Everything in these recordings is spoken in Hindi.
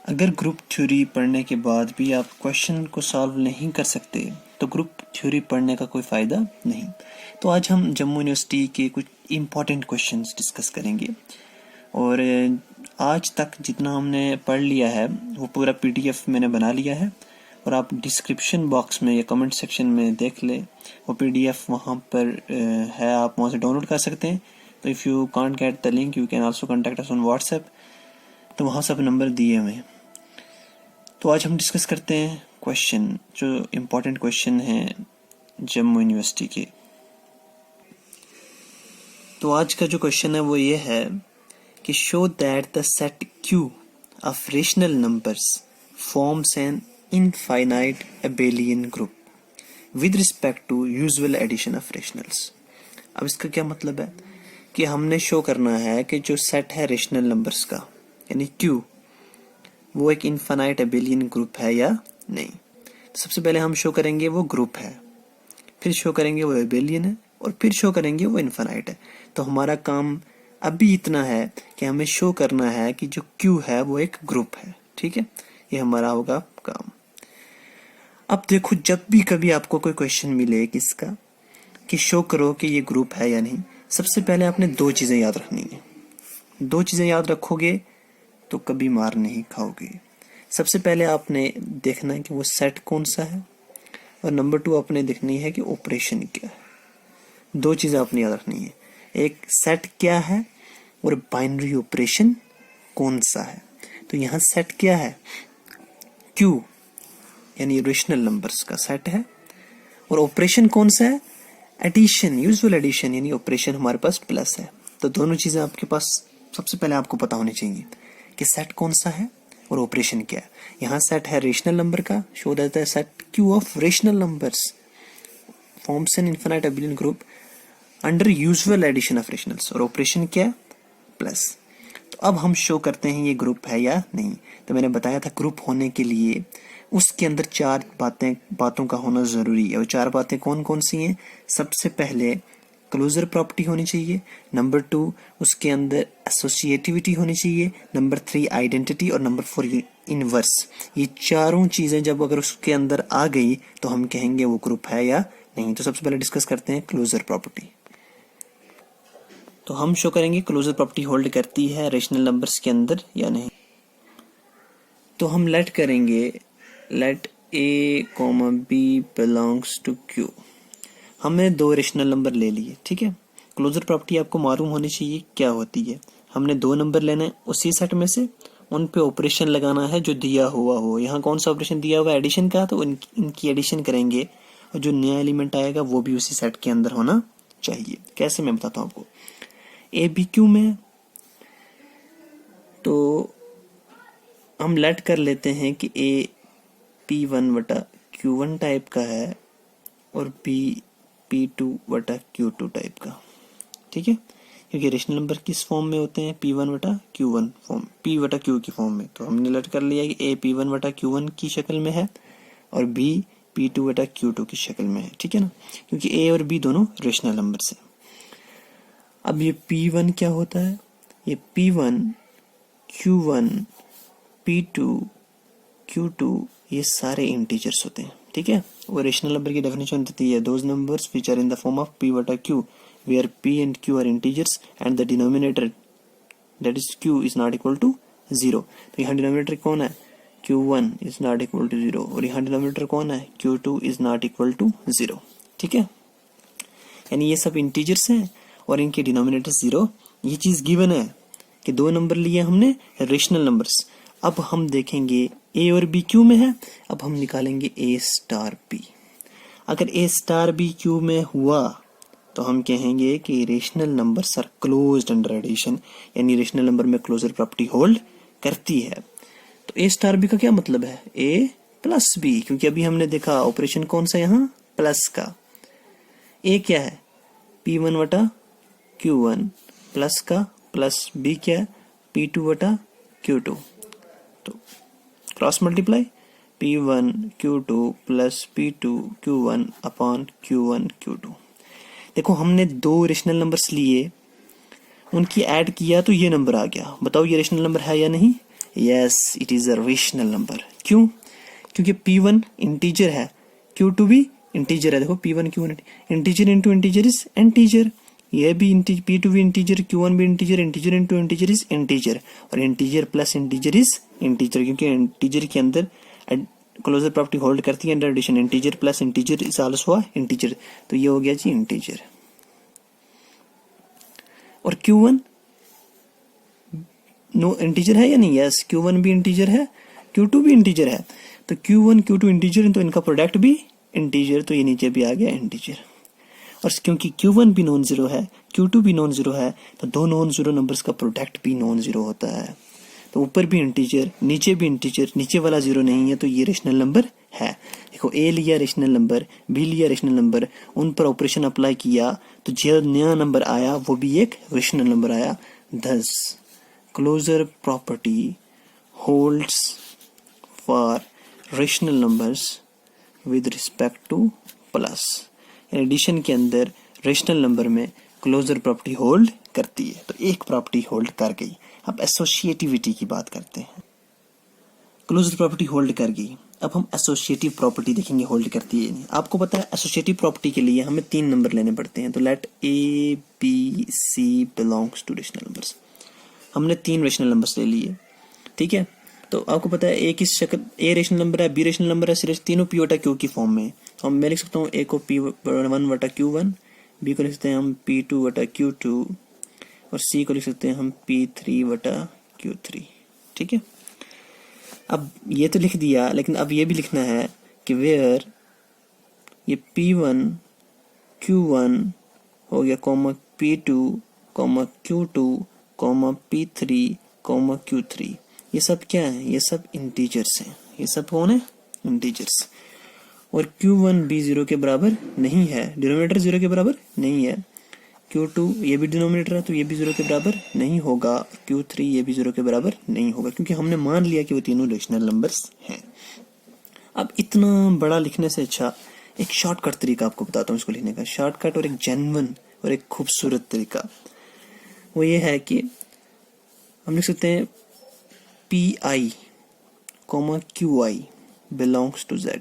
अगर ग्रुप थ्योरी पढ़ने के बाद भी आप क्वेश्चन को सॉल्व नहीं कर सकते तो ग्रुप थ्योरी पढ़ने का कोई फ़ायदा नहीं। तो आज हम जम्मू यूनिवर्सिटी के कुछ इम्पॉर्टेंट क्वेश्चंस डिस्कस करेंगे और आज तक जितना हमने पढ़ लिया है वो पूरा पीडीएफ मैंने बना लिया है और आप डिस्क्रिप्शन बॉक्स में या कमेंट सेक्शन में देख लें, वो पीडीएफ वहाँ पर है, आप वहाँ से डाउनलोड कर सकते हैं। तो if you can't get the link you can also contact us on WhatsApp, तो वहाँ सब नंबर दिए हुए हैं। तो आज हम डिस्कस करते हैं क्वेश्चन, जो इम्पोर्टेंट क्वेश्चन हैं जम्मू यूनिवर्सिटी के। तो आज का जो क्वेश्चन है वो ये है कि show that the set Q of rational numbers forms an infinite abelian group with respect to usual addition of rationals. अब इसका क्या मतलब है कि हमने शो करना है कि जो सेट है रेशनल नंबर्स का यानी Q, वो एक इनफाइनाइट abelian ग्रुप है या नहीं। तो सबसे पहले हम शो करेंगे वो ग्रुप है, फिर शो करेंगे वो abelian है और फिर शो करेंगे वो इनफाइनाइट है। तो हमारा काम अभी इतना है कि हमें शो करना है कि जो Q है वो एक ग्रुप है। ठीक है, ये हमारा होगा काम। अब देखो, जब भी कभी आपको कोई क्वेश्चन मिले किसका कि शो करो कि ये ग्रुप है या नहीं, सबसे पहले आपने दो चीज़ें याद रखनी है। दो चीज़ें याद रखोगे तो कभी मार नहीं खाओगे। सबसे पहले आपने देखना है कि वो सेट कौन सा है और नंबर 2 आपने देखनी है कि ऑपरेशन क्या है। दो चीज़ें आपने याद रखनी है, एक सेट क्या है और बाइनरी ऑपरेशन कौन सा है। तो यहाँ सेट क्या है, Q यानी रेशनल नंबर्स का सेट है, और ऑपरेशन कौन सा है, एडिशन, यूजुअल एडिशन, यानी ऑपरेशन हमारे पास प्लस है। तो दोनों चीज़ें आपके पास सबसे पहले आपको पता होनी चाहिए कि सेट कौन सा है और ऑपरेशन क्या है। यहाँ सेट है रेशनल नंबर का, शो देता है set Q of rational numbers forms an infinite abelian group under usual addition of rationals, और ऑपरेशन क्या है, प्लस। तो अब हम शो करते हैं ये ग्रुप है या नहीं। तो मैंने बताया था ग्रुप होने के लिए उसके अंदर चार बातों का होना जरूरी है। और चार बातें कौन कौन सी हैं, सबसे पहले क्लोजर प्रॉपर्टी होनी चाहिए, नंबर 2 उसके अंदर एसोसिएटिविटी होनी चाहिए, नंबर 3 आइडेंटिटी, और नंबर 4 इनवर्स। ये चारों चीज़ें जब अगर उसके अंदर आ गई तो हम कहेंगे वो ग्रुप है या नहीं। तो सबसे पहले डिस्कस करते हैं क्लोजर प्रॉपर्टी। तो हम शो करेंगे क्लोजर प्रॉपर्टी होल्ड करती है रेशनल नंबर्स के अंदर या नहीं। तो हम लेट करेंगे let A, B belongs to Q। हमने दो रेशनल नंबर ले लिए, ठीक है। क्लोजर प्रॉपर्टी आपको मालूम होनी चाहिए क्या होती है। हमने दो नंबर लेना है उसी सेट में से, उन पे ऑपरेशन लगाना है जो दिया हुआ हो। यहाँ कौन सा ऑपरेशन दिया हुआ है, एडिशन का, तो इनकी एडिशन करेंगे और जो नया एलिमेंट आएगा वो भी उसी सेट के अंदर होना चाहिए। कैसे, मैं बताता हूँ आपको। A B Q में तो हम लेट कर लेते हैं कि A P1 वटा Q1 टाइप का है और B P2 वटा Q2 टाइप का, ठीक है। क्योंकि रेशनल नंबर किस फॉर्म में होते हैं, P1 वटा Q1 फॉर्म, P वटा Q की फॉर्म में। तो हमने लेट कर लिया कि A P1 वटा Q1 की शक्ल में है और B P2 वटा Q2 की शक्ल में है, ठीक है ना, क्योंकि A और B दोनों रेशनल नंबर से। अब ये P1 क्या होता है, ये P1 Q1 P2 Q2 ये सारे इंटीजर्स होते हैं, ठीक है। और रेशनल नंबर की डेफिनेशन देती है those numbers which are in the form of P वटा Q where P and Q are integers and the denominator that is Q is not equal to 0। तो यहाँ डिनोमिनेटर कौन है, Q1 is not equal to 0, और यहाँ डिनोमिनेटर कौन है, Q2 is not equal to 0, ठीक है। यानी ये सब इंटीजर्स हैं और इनके डिनोमिनेटर 0। ये चीज गिवन है कि दो नंबर लिए हमने रेशनल नंबर्स। अब हम देखेंगे A और B Q में है, अब हम निकालेंगे A स्टार B। अगर A स्टार B Q में हुआ तो हम कहेंगे कि rational numbers are closed under addition, यानी रेशनल नंबर में क्लोजर प्रॉपर्टी होल्ड करती है। तो A स्टार B का क्या मतलब है, A प्लस B, क्योंकि अभी हमने देखा ऑपरेशन कौन सा यहाँ, प्लस का। A क्या है, P1 वटा Q1 प्लस का, प्लस B क्या है, P2 वटा Q2। तो cross multiply P1 Q2 plus P2 Q1 upon Q1 Q2। देखो हमने दो रेशनल नंबर्स लिए, उनकी ऐड किया तो ये नंबर आ गया। बताओ ये रेशनल नंबर है या नहीं, yes, it is a rational number. क्यों? क्योंकि P1 इंटीजर है, Q2 भी इंटीजर है। देखो P1 Q1 integer into integer is integer, ये भी P2 भी इंटीजर, Q1 भी integer, integer into integer is integer, और integer plus integer is integer, क्योंकि इंटीजर के अंदर क्लोजर प्रॉपर्टी होल्ड करती है under addition, integer plus integer is also integer, तो ये हो गया जी इंटीजर। और Q1 नो इंटीजर है या नहीं? यस, Q1 भी इंटीजर है, Q2 भी इंटीजर है, तो Q1 Q2 इंटीजर, तो इनका प्रोडक्ट भी इंटीजर, तो ये नीचे भी आ गया इंटीजर। और क्योंकि Q1 भी नॉन जीरो है, Q2 भी नॉन जीरो है, तो दो नॉन जीरो नंबर्स का प्रोडक्ट भी नॉन जीरो होता है। तो ऊपर भी इंटीजर, नीचे भी इंटीजर, नीचे वाला जीरो नहीं है, तो ये रेशनल नंबर है। देखो A लिया रेशनल नंबर, B लिया रेशनल नंबर, उन पर ऑपरेशन अप्लाई किया, तो जो नया नंबर आया वो भी एक रेशनल नंबर आया। thus closure property holds for rational numbers with respect to plus. Addition के अंदर रेशनल नंबर में क्लोजर प्रॉपर्टी होल्ड करती है, तो एक प्रॉपर्टी होल्ड कर गई। अब एसोसिएटिविटी की बात करते हैं। क्लोजर प्रॉपर्टी होल्ड कर गई, अब हम एसोसिएटिव प्रॉपर्टी देखेंगे होल्ड करती है नहीं। आपको पता है एसोसिएटिव प्रॉपर्टी के लिए हमें 3 नंबर लेने पड़ते हैं, तो let A B C belongs to rational numbers. हमने 3 रेशनल नंबर्स ले लिए, ठीक है। तो आपको पता है A किस शक्ल, A रेशनल नंबर है, B रेशनल नंबर है, सिर्फ तीनों P बटा Q की फॉर्म में। हम मैं लिख सकता हूँ A को P1 बटा Q1, B को लिख सकते हैं हम P2 बटा Q2, और C को लिख सकते हैं हम P3 बटा Q3, ठीक है। अब ये तो लिख दिया, लेकिन अब ये भी लिखना है कि वेयर ये P1 Q1 हो गया comma P2 comma Q2 comma P3 comma Q3, ये सब क्या है? ये सब इंटीजर्स हैं। ये सब कौन है? इंटीजर्स। और Q1 भी 0 के बराबर नहीं है, डिनोमिनेटर 0 के बराबर नहीं है। Q2 ये भी डिनोमिनेटर है, तो ये भी 0 के बराबर नहीं होगा। Q3 ये भी 0 के बराबर नहीं होगा, क्योंकि हमने मान लिया कि वो तीनों रेशनल नंबर्स हैं। अब इतना बड़ा लिखने से अच्छा एक शॉर्टकट तरीका आपको बताता हूँ इसको लिखने का। शॉर्टकट और एक जेन्युइन और एक खूबसूरत तरीका वो ये है कि हम लिख सकते हैं Pi comma QI belongs to Z,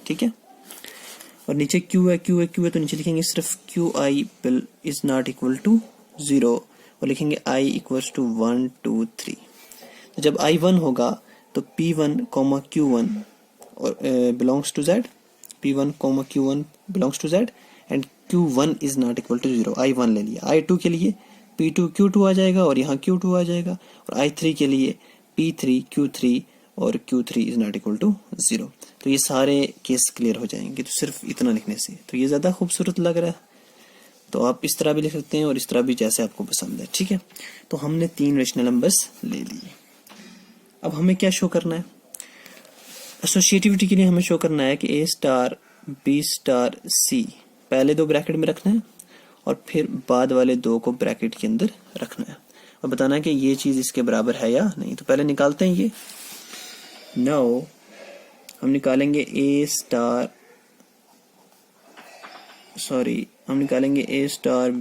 ठीक है। और नीचे Q है, Q है, Q है, तो नीचे लिखेंगे सिर्फ QI is not equal to 0, और लिखेंगे I इक्वल्स टू 1 2 3। तो जब I 1 होगा तो P1 कॉमा Q1 और belongs to Z, P1 comma Q1 belongs to Z, and Q1 is not equal to 0। I1 ले लिया, I2 के लिए P2 Q2 आ जाएगा और यहाँ Q2 आ जाएगा, और I3 के लिए P3 Q3 और Q3 is not equal to 0। तो ये सारे केस क्लियर हो जाएंगे, तो सिर्फ इतना लिखने से। तो ये ज़्यादा खूबसूरत लग रहा है, तो आप इस तरह भी लिख सकते हैं और इस तरह भी, जैसे आपको पसंद है, ठीक है। तो हमने 3 रेशनल नंबर्स ले लिए। अब हमें क्या शो करना है? एसोसिएटिविटी के लिए हमें शो करना है कि A star B star C पहले 2 ब्रैकेट में रखना है, और फिर बाद वाले 2 को ब्रैकेट के अंदर रखना है, और बताना है कि ये चीज़ इसके बराबर है या नहीं। तो पहले निकालते हैं ये। नाउ हम निकालेंगे A star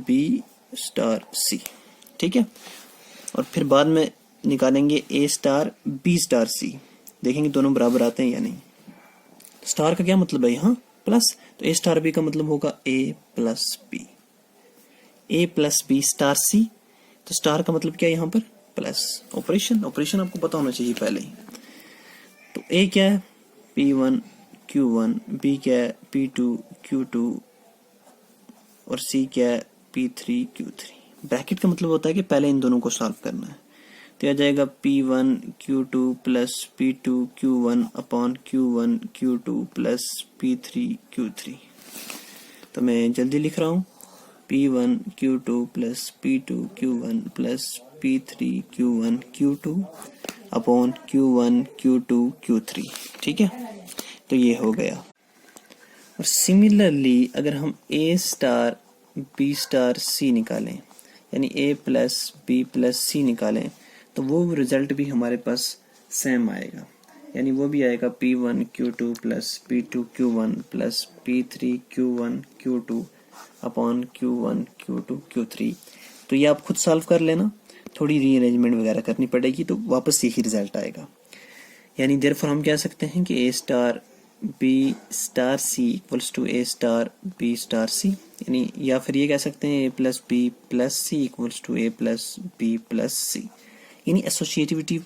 B star C, ठीक है। और फिर बाद में निकालेंगे A star B star C, देखेंगे दोनों बराबर आते हैं या नहीं। स्टार का क्या मतलब है यहाँ? प्लस, तो A स्टार B का मतलब होगा A plus B, A plus B star C, तो स्टार का मतलब क्या है यहाँ पर? प्लस। ऑपरेशन आपको पता होना चाहिए पहले ही। तो A क्या है? P1 Q1, B क्या है? P2 Q2, और C क्या है? P3 Q3। ब्रैकेट का मतलब होता है कि पहले इन दोनों को सॉल्व करना है। तो आ जाएगा P1 Q2 plus P2 Q1 upon Q1 Q2 plus P3 Q3। तो मैं जल्दी लिख रहा हूँ, P1 Q2 plus P2 Q1 plus P3 Q1 Q2 upon Q1 Q2 Q3, ठीक है। तो ये हो गया। और सिमिलरली अगर हम A star B star C निकालें, यानी A plus B plus C निकालें, तो वो रिजल्ट भी हमारे पास सेम आएगा, यानी वो भी आएगा P1 Q2 plus P2 Q1 plus P3 Q1 Q2 upon Q1 Q2 Q3। तो ये आप खुद सॉल्व कर लेना। थोड़ी रीअरेंजमेंट वगैरह करनी पड़ेगी तो वापस यही रिजल्ट आएगा। यानी देयरफॉर हम कह सकते हैं कि A star B star C equals to A star B star C, यानी या फिर ये कह सकते हैं A plus B plus C equals to A plus B plus C. यानी एसोसिएटिविटी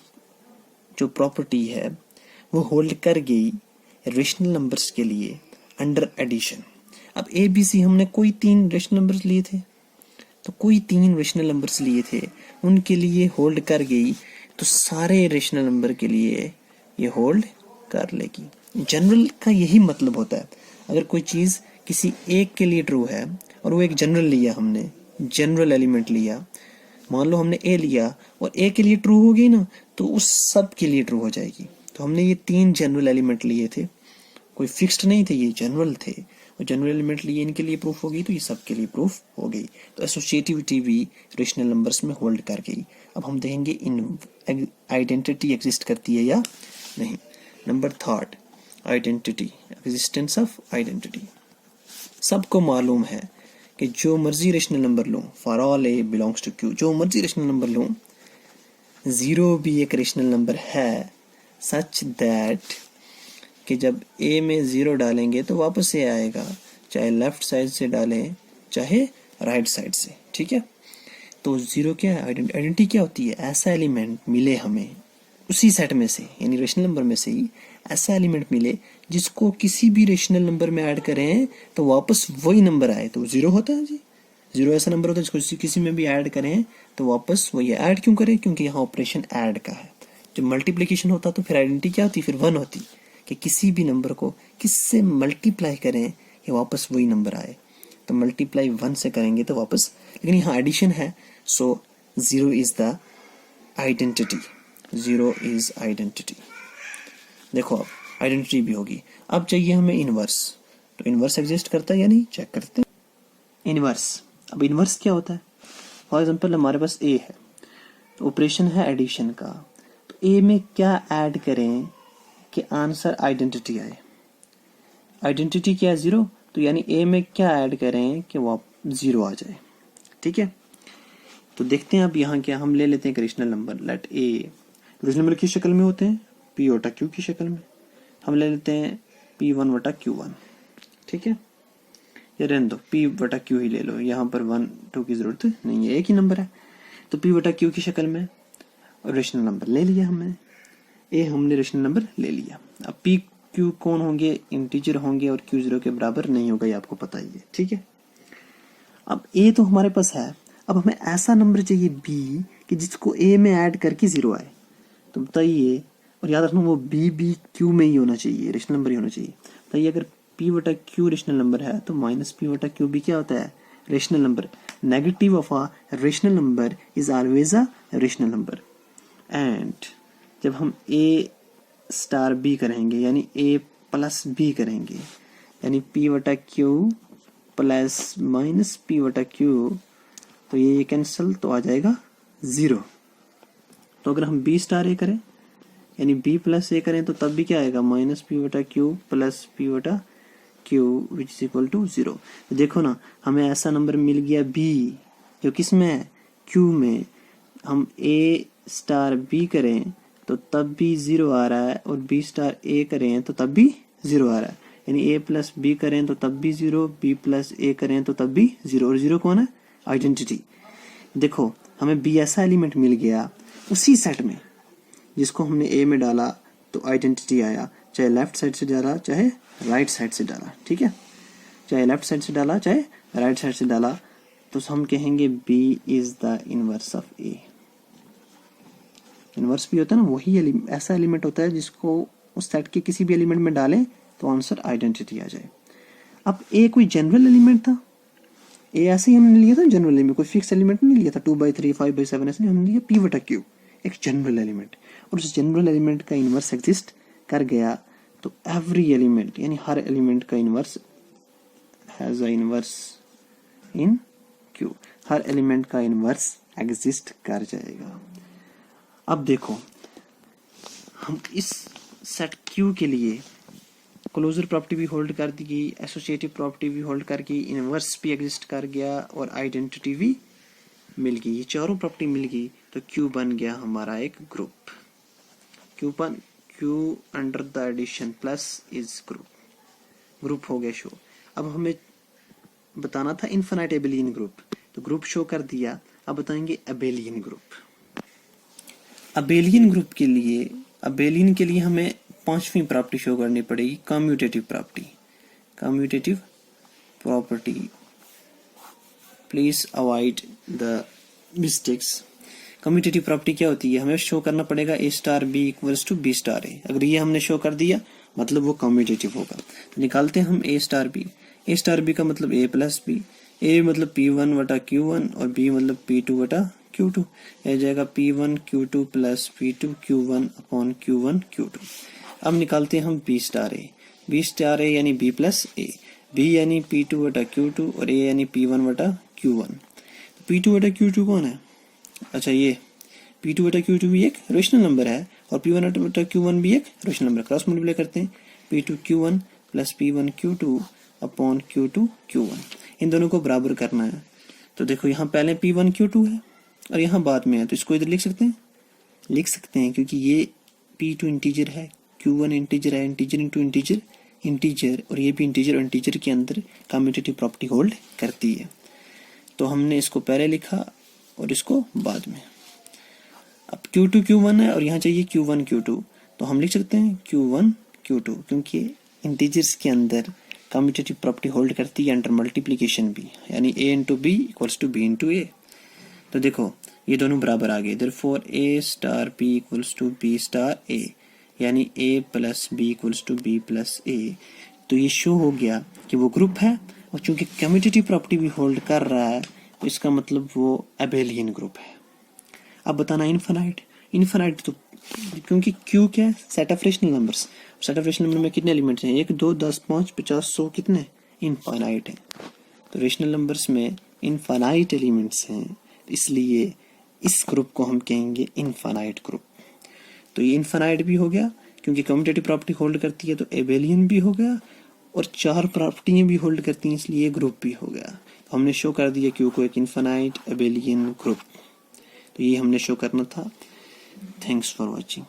जो प्रॉपर्टी है वो होल्ड कर गई रेशनल नंबर्स के लिए अंडर एडिशन। अब ए बी सी हमने कोई 3 रेशनल नंबर्स लिए थे, तो कोई 3 रेशनल नंबर्स लिए थे उनके लिए होल्ड कर गई, तो सारे रेशनल नंबर के लिए ये होल्ड कर लेगी। जनरल का यही मतलब होता है। अगर कोई चीज़ किसी एक के लिए ट्रू है और वो एक जनरल लिया, हमने जनरल एलिमेंट लिया, मान लो हमने ए लिया और ए के लिए ट्रू हो गई ना, तो उस सब के लिए ट्रू हो जाएगी। तो हमने ये 3 जनरल एलिमेंट लिए थे, कोई फिक्स्ड नहीं थे, ये जनरल थे, और जनरल एलिमेंट लिए इनके लिए प्रूफ हो गई, तो ये सब के लिए प्रूफ हो गई। तो एसोसिएटिविटी भी रेशनल नंबर्स में होल्ड कर गई। अब हम देखेंगे इन आइडेंटिटी एग्जिस्ट करती है या नहीं। Number 3, identity, existence of identity. सबको मालूम है कि जो मर्जी रेशनल नंबर लूँ, for all A belongs to Q, जो मर्जी रेशनल नंबर लूँ, 0 भी एक रेशनल नंबर है, सच दैट कि जब ए में 0 डालेंगे तो वापस ए आएगा, चाहे लेफ्ट साइड से डालें चाहे राइट साइड से, ठीक है। तो 0 क्या है, आइडेंटिटी क्या होती है, ऐसा एलिमेंट मिले हमें उसी सेट में से, यानी रेशनल नंबर में से ही ऐसा एलिमेंट मिले जिसको किसी भी रेशनल नंबर में ऐड करें तो वापस वही नंबर आए, तो 0 होता है जी। 0 ऐसा नंबर होता है जिसको किसी में भी ऐड करें तो वापस वही। ऐड क्यों करें, क्योंकि यहाँ ऑपरेशन ऐड का है। जब मल्टीप्लिकेशन होता तो फिर आइडेंटिटी क्या होती, फिर 1 होती, कि किसी भी नंबर को किससे मल्टीप्लाई करें ये वापस वही नंबर आए। तो मल्टीप्लाई 1 से करेंगे तो वापस, लेकिन यहाँ एडिशन है, सो 0 is the identity, 0 is identity. देखो अब आइडेंटिटी भी होगी। अब चाहिए हमें इनवर्स, तो इनवर्स एग्जिस्ट करता है या नहीं, चेक करते हैं। इनवर्स, अब इनवर्स क्या होता है, फॉर एग्जांपल हमारे पास ए है, तो ऑपरेशन है एडिशन का, तो ए में क्या ऐड करें कि आंसर आइडेंटिटी आए। आइडेंटिटी क्या है, 0, तो यानी ए में क्या ऐड करें कि वो 0 आ जाए, ठीक है। तो देखते हैं अब यहाँ क्या, हम ले लेते हैं एक रेशनल नंबर, लेट ए, रेशनल नंबर की शक्ल में होते हैं पी वटा क्यू की शक्ल में, हम ले लेते हैं P1 वटा Q1, ठीक है। या रहने दो, P वटा Q ही ले लो, यहाँ पर 1 2 की जरूरत नहीं है, एक ही नंबर है। तो P वटा Q की शक्ल में और रेशनल नंबर ले लिया हमने, ए हमने रेशनल नंबर ले लिया। अब P Q कौन होंगे, इंटीजर होंगे, और Q 0 के बराबर नहीं होगा, ये आपको पता ही है, ठीक है। अब A तो हमारे पास है, अब हमें ऐसा नंबर चाहिए B कि जिसको A में ऐड करके 0 आए, तो बताइए, और याद रखना वो B Q में ही होना चाहिए, रेशनल नंबर ही होना चाहिए। बताइए अगर P वटा Q रेशनल नंबर है तो माइनस P वटा Q भी क्या होता है, rational number. Negative of a rational number is always a rational number. And जब हम A स्टार B करेंगे, यानी A प्लस B करेंगे, यानी P वटा Q प्लस माइनस P वटा Q, तो ये कैंसिल, तो आ जाएगा 0। तो अगर हम B स्टार A करें, यानी B प्लस A करें, तो तब भी क्या आएगा, माइनस P वटा Q प्लस P वटा Q which is equal to 0। तो देखो ना, हमें ऐसा नंबर मिल गया B जो किस में है, Q में। हम A स्टार B करें तो तब भी 0 आ रहा है, और B स्टार A करें तो तब भी 0 आ रहा है, यानी A प्लस B करें तो तब भी 0, B प्लस A करें तो तब भी 0, और 0 कौन है, आइडेंटिटी। देखो हमें B ऐसा एलिमेंट मिल गया उसी सेट में जिसको हमने A में डाला, तो आइडेंटिटी आया, चाहे लेफ्ट साइड से डाला चाहे राइट साइड से डाला, ठीक है। चाहे लेफ्ट साइड से डाला चाहे राइट साइड से डाला, तो हम कहेंगे B is the inverse of A। Inverse भी होता है ना, वही ऐसा एलिमेंट होता है जिसको उस सेट के किसी भी एलिमेंट में डालें तो आंसर आइडेंटिटी आ जाए। अब A कोई जनरल एलिमेंट था, A ऐसे ही हमने लिया था जनरल एलिमेंट, कोई फिक्स एलिमेंट नहीं लिया था 2/3 5/7 ऐसे नहीं, हमने लिया P वटा Q, एक जनरल एलिमेंट, और उस जनरल एलिमेंट का इनवर्स एग्जिस्ट कर गया, तो एवरी एलिमेंट, यानी हर एलिमेंट का inverse has a inverse in Q, her element का इनवर्स एग्जिस्ट कर जाएगा। अब देखो हम इस सेट Q के लिए क्लोजर प्रॉपर्टी भी होल्ड कर दी गई, एसोसिएटिव प्रॉपर्टी भी होल्ड कर गई, इनवर्स भी एग्जिस्ट कर गया, और आइडेंटिटी भी मिल गई। ये चारों प्रॉपर्टी मिल गई, तो तो Q बन गया हमारा एक group. Q under the addition plus is group हो गया शो। अब हमें बताना था इनफाइनाइट एबेलियन ग्रुप, तो ग्रुप शो कर दिया। अब बताएंगे अबेलियन ग्रुप। अबेलियन के लिए हमें पांचवी प्रॉपर्टी शो करनी पड़ेगी, commutative property. Please avoid the mistakes. Commutative property क्या होती है? हमें शो करना पड़ेगा A star B equals to B star A। अगर ये हमने शो कर दिया मतलब वो कम्यूटेटिव होगा। तो निकालते हैं हम A स्टार B का मतलब A प्लस B, A मतलब P1 वटा Q1 और B मतलब P2 वटा Q2। यह जाएगा P1 Q2 plus P2 Q1 upon Q1 Q2। अब निकालते हैं हम B स्टार A यानी B प्लस A, B यानी P2 वटा Q2 और A यानी P1 वटा Q1। तो P2 वटा Q2 कौन है? अच्छा, ये P2 वटा Q2 भी एक रेशनल नंबर है और P1 वटा Q1 भी एक रेशनल नंबर। क्रॉस मल्टीप्लाई करते हैं, P2 Q1 plus P1 Q2 upon Q2 Q1। इन दोनों को बराबर करना है। तो देखो यहाँ पहले P1 Q2 है और यहाँ बाद में है, तो इसको इधर लिख सकते हैं क्योंकि ये P2 इंटीजर है, Q1 इंटीजर है, इंटीजर इंटू इंटीजर, और ये भी इंटीजर और इंटीजर के अंदर कम्यूटेटिव प्रॉपर्टी होल्ड करती है। तो हमने इसको पहले लिखा और इसको बाद में। अब Q2 Q1 है और यहाँ चाहिए Q1 Q2, तो हम लिख सकते हैं Q1 Q2 क्योंकि इंटीजर्स के अंदर कम्यूटेटिव प्रॉपर्टी होल्ड करती है अंडर मल्टीप्लिकेशन भी, यानी A into B equals to B into A। तो देखो ये दोनों बराबर आ गए, therefore A star B equals to B star A, यानी A plus B equals to B plus A। तो ये शो हो गया कि वो ग्रुप है, और चूंकि कम्यूटेटिव प्रॉपर्टी भी होल्ड कर रहा है तो इसका मतलब वो अबेलियन ग्रुप है। अब बताना इनफाइनाइट तो क्योंकि Q क्या है? Set of rational numbers. Set of rational number में कितने एलिमेंट्स हैं? 1 2 10 5 50 100, कितने? इनफाइनाइट है। तो रेशनल नंबर्स में इनफाइनाइट एलिमेंट्स हैं, इसलिए इस ग्रुप को हम कहेंगे इनफाइनाइट ग्रुप। तो ये इनफाइनाइट भी हो गया क्योंकि कम्यूटेटिव प्रॉपर्टी होल्ड करती है, तो एबेलियन भी हो गया, और 4 प्रॉपर्टियां भी होल्ड करती हैं, इसलिए ये ग्रुप भी हो गया। तो हमने शो कर दिया Q को एक इनफाइनाइट एबेलियन ग्रुप। तो ये हमने शो करना था। Thanks for watching.